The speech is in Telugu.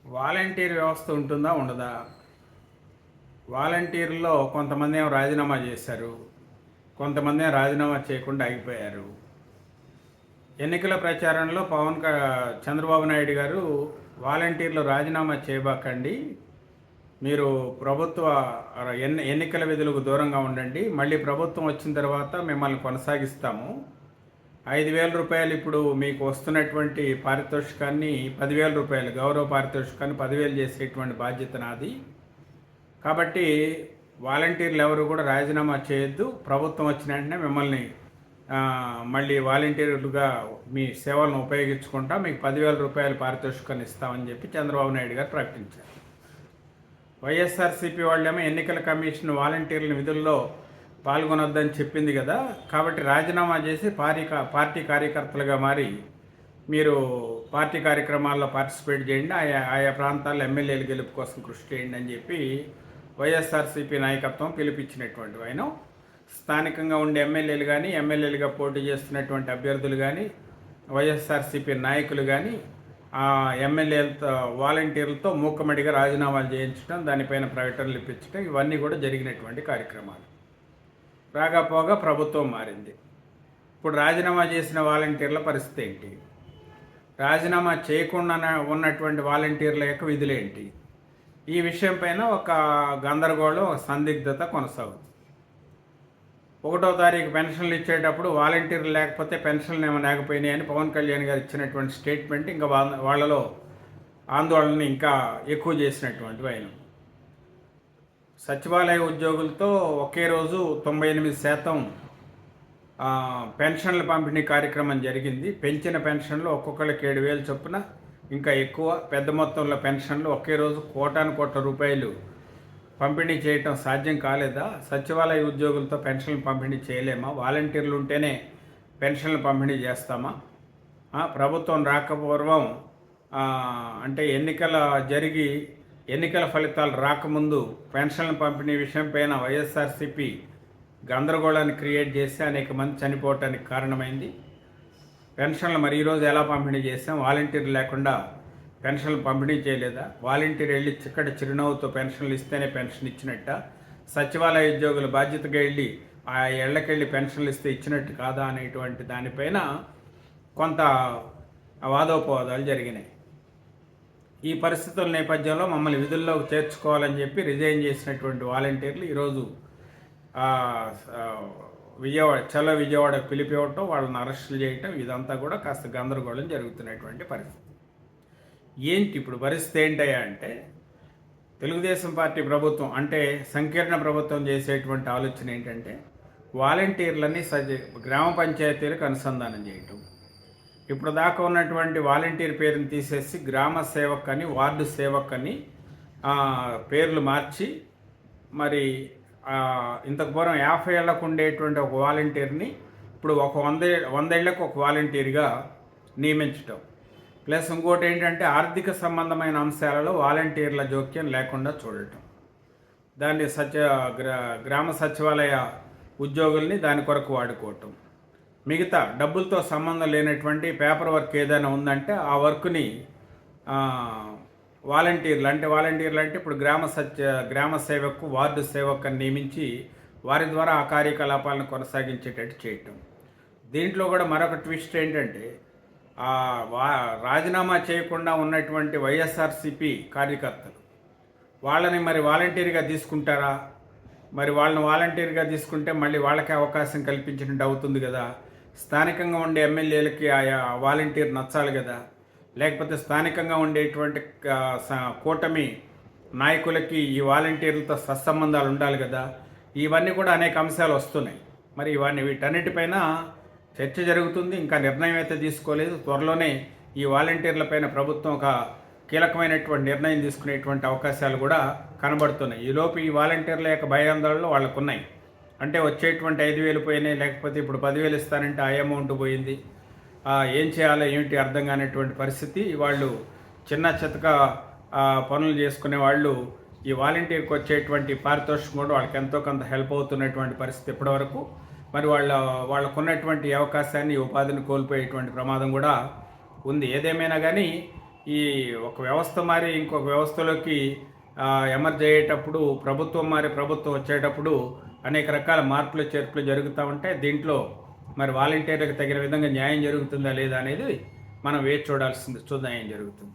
వాలంటీర్ వ్యవస్థ ఉంటుందా ఉండదా? వాలంటీర్లో కొంతమంది ఏమో రాజీనామా చేశారు, కొంతమంది ఏమో రాజీనామా చేయకుండా ఆగిపోయారు. ఎన్నికల ప్రచారంలో చంద్రబాబు నాయుడు గారు వాలంటీర్లు రాజీనామా చేయబాకండి, మీరు ప్రభుత్వ ఎన్నికల విధులకు దూరంగా ఉండండి, మళ్ళీ ప్రభుత్వం వచ్చిన తర్వాత మిమ్మల్ని కొనసాగిస్తాము, 5,000 రూపాయలు ఇప్పుడు మీకు వస్తున్నటువంటి పారితోషికాన్ని 10,000 రూపాయలు, గౌరవ పారితోషికాన్ని 10,000 చేసేటువంటి బాధ్యత నాది, కాబట్టి వాలంటీర్లు ఎవరు కూడా రాజీనామా చేయొద్దు, ప్రభుత్వం వచ్చిన వెంటనే మిమ్మల్ని మళ్ళీ వాలంటీర్లుగా మీ సేవలను ఉపయోగించుకుంటా, మీకు 10,000 రూపాయలు పారితోషికాన్ని ఇస్తామని చెప్పి చంద్రబాబు నాయుడు గారు ప్రకటించారు. వైఎస్ఆర్సీపీ వాళ్ళేమో ఎన్నికల కమిషన్ వాలంటీర్ల విధుల్లో పాల్గొనొద్దని చెప్పింది కదా, కాబట్టి రాజీనామా చేసి పార్టీ కార్యకర్తలుగా మారి మీరు పార్టీ కార్యక్రమాల్లో పార్టిసిపేట్ చేయండి, ఆయా ప్రాంతాల్లో ఎమ్మెల్యేలు గెలుపు కోసం కృషి చేయండి అని చెప్పి వైఎస్ఆర్సీపీ నాయకత్వం పిలిపించినటువంటి ఆయన స్థానికంగా ఉండే ఎమ్మెల్యేలు కానీ, ఎమ్మెల్యేలుగా పోటీ చేస్తున్నటువంటి అభ్యర్థులు కానీ, వైఎస్ఆర్సీపీ నాయకులు కానీ ఆ ఎమ్మెల్యేలతో వాలంటీర్లతో మూకమ్మడిగా రాజీనామాలు చేయించడం, దానిపైన ప్రకటనలు ఇప్పించడం, ఇవన్నీ కూడా జరిగినటువంటి కార్యక్రమాలు. రాగాపోగా ప్రభుత్వం మారింది. ఇప్పుడు రాజీనామా చేసిన వాలంటీర్ల పరిస్థితి ఏంటి? రాజీనామా చేయకుండా ఉన్నటువంటి వాలంటీర్ల యొక్క విధులేంటి? ఈ విషయం పైన ఒక గందరగోళం, ఒక సందిగ్ధత కొనసాగుతుంది. 1వ తారీఖు పెన్షన్లు ఇచ్చేటప్పుడు వాలంటీర్లు లేకపోతే పెన్షన్లు ఏమైనా లేకపోయినాయని పవన్ కళ్యాణ్ గారు ఇచ్చినటువంటి స్టేట్మెంట్ ఇంకా వాళ్ళలో ఆందోళన ఇంకా ఎక్కువ చేసినటువంటి ఆయన. సచివాలయ ఉద్యోగులతో ఒకే రోజు 98% పెన్షన్ల పంపిణీ కార్యక్రమం జరిగింది. పెంచిన పెన్షన్లు ఒక్కొక్కరికి 7,000 చొప్పున, ఇంకా ఎక్కువ పెద్ద మొత్తంలో పెన్షన్లు ఒకే రోజు కోటాను రూపాయలు పంపిణీ చేయటం సాధ్యం కాలేదా? సచివాలయ ఉద్యోగులతో పెన్షన్లు పంపిణీ చేయలేమా? వాలంటీర్లు ఉంటేనే పెన్షన్లు పంపిణీ చేస్తామా? ప్రభుత్వం రాకపూర్వం అంటే ఎన్నికల ఫలితాలు రాకముందు పెన్షన్ల పంపిణీ విషయం పైన వైఎస్ఆర్సీపీ గందరగోళాన్ని క్రియేట్ చేసి అనేక మంది చనిపోవటానికి కారణమైంది. పెన్షన్లు మరి ఈరోజు ఎలా పంపిణీ చేసాం? వాలంటీర్లు లేకుండా పెన్షన్లు పంపిణీ చేయలేదా? వాలంటీర్ వెళ్ళి చిక్కటి చిరునవ్వుతో పెన్షన్లు ఇస్తేనే పెన్షన్ ఇచ్చినట్ట? సచివాలయ ఉద్యోగులు బాధ్యతగా వెళ్ళి ఆ ఇళ్లకెళ్ళి పెన్షన్లు ఇస్తే ఇచ్చినట్టు కాదా అనేటువంటి దానిపైన కొంత వాదోపవాదాలు జరిగినాయి. ఈ పరిస్థితుల నేపథ్యంలో మమ్మల్ని విధుల్లోకి చేర్చుకోవాలని చెప్పి రిజైన్ చేసినటువంటి వాలంటీర్లు ఈరోజు విజయవాడకు పిలిపివ్వటం, వాళ్ళని అరెస్టులు చేయటం, ఇదంతా కూడా కాస్త గందరగోళం జరుగుతున్నటువంటి పరిస్థితి. ఏంటి ఇప్పుడు పరిస్థితి ఏంటయ్యా అంటే, తెలుగుదేశం పార్టీ ప్రభుత్వం అంటే సంకీర్ణ ప్రభుత్వం చేసేటువంటి ఆలోచన ఏంటంటే వాలంటీర్లని గ్రామ పంచాయతీలకు అనుసంధానం చేయటం. ఇప్పుడు దాకా ఉన్నటువంటి వాలంటీర్ పేరుని తీసేసి గ్రామ సేవక్ అని, వార్డు సేవక్ అని పేర్లు మార్చి, మరి ఇంతకు పూర్వం 50 ఏళ్లకు ఉండేటువంటి ఒక వాలంటీర్ని ఇప్పుడు ఒక 100 ఏళ్లకు ఒక వాలంటీర్గా నియమించటం. ప్లస్ ఇంకోటి ఏంటంటే ఆర్థిక సంబంధమైన అంశాలలో వాలంటీర్ల జోక్యం లేకుండా చూడటం, దాన్ని గ్రామ సచివాలయ ఉద్యోగుల్ని దాని కొరకు వాడుకోవటం, మిగతా డబ్బులతో సంబంధం లేనటువంటి పేపర్ వర్క్ ఏదైనా ఉందంటే ఆ వర్క్ని వాలంటీర్లు అంటే ఇప్పుడు గ్రామ సేవకు, వార్డు సేవకు అని నియమించి వారి ద్వారా ఆ కార్యకలాపాలను కొనసాగించేటట్టు చేయటం. దీంట్లో కూడా మరొక ట్విస్ట్ ఏంటంటే రాజీనామా చేయకుండా ఉన్నటువంటి వైఎస్ఆర్సీపీ కార్యకర్తలు వాళ్ళని మరి వాలంటీర్గా తీసుకుంటారా? మరి వాళ్ళని వాలంటీర్గా తీసుకుంటే మళ్ళీ వాళ్ళకే అవకాశం కల్పించినట్టు అవుతుంది కదా. స్థానికంగా ఉండే ఎమ్మెల్యేలకి ఆయా వాలంటీర్ నచ్చాలి కదా, లేకపోతే స్థానికంగా ఉండేటువంటి కూటమి నాయకులకి ఈ వాలంటీర్లతో సత్సంబంధాలు ఉండాలి కదా. ఇవన్నీ కూడా అనేక అంశాలు వస్తున్నాయి. మరి వీటన్నిటిపైన చర్చ జరుగుతుంది. ఇంకా నిర్ణయం అయితే తీసుకోలేదు. త్వరలోనే ఈ వాలంటీర్లపైన ప్రభుత్వం ఒక కీలకమైనటువంటి నిర్ణయం తీసుకునేటువంటి అవకాశాలు కూడా కనబడుతున్నాయి. ఈలోపు ఈ వాలంటీర్ల యొక్క భయాందోళనలు వాళ్ళకు ఉన్నాయి. అంటే వచ్చేటువంటి 5,000 పోయినాయి, లేకపోతే ఇప్పుడు 10,000 ఇస్తానంటే ఆ అమౌంట్ పోయింది, ఏం చేయాలో ఏమిటి అర్థం కానిటువంటి పరిస్థితి. వాళ్ళు చిన్న చితక పనులు చేసుకునే వాళ్ళు ఈ వాలంటీర్కి వచ్చేటువంటి పారితోషికం కూడా వాళ్ళకి ఎంతో కొంత హెల్ప్ అవుతున్నటువంటి పరిస్థితి ఇప్పటివరకు. మరి వాళ్ళకున్నటువంటి అవకాశాన్ని, ఉపాధిని కోల్పోయేటువంటి ప్రమాదం కూడా ఉంది. ఏదేమైనా కానీ ఈ ఒక వ్యవస్థ మారి ఇంకొక వ్యవస్థలోకి ఎమర్జ్ అయ్యేటప్పుడు, ప్రభుత్వం మారి ప్రభుత్వం వచ్చేటప్పుడు అనేక రకాల మార్పులు చేర్పులు జరుగుతూ ఉంటాయి. దీంట్లో మరి వాలంటీర్లకు తగిన విధంగా న్యాయం జరుగుతుందా లేదా అనేది మనం వేచి చూడాల్సింది. చూద్దాం ఏం జరుగుతుంది.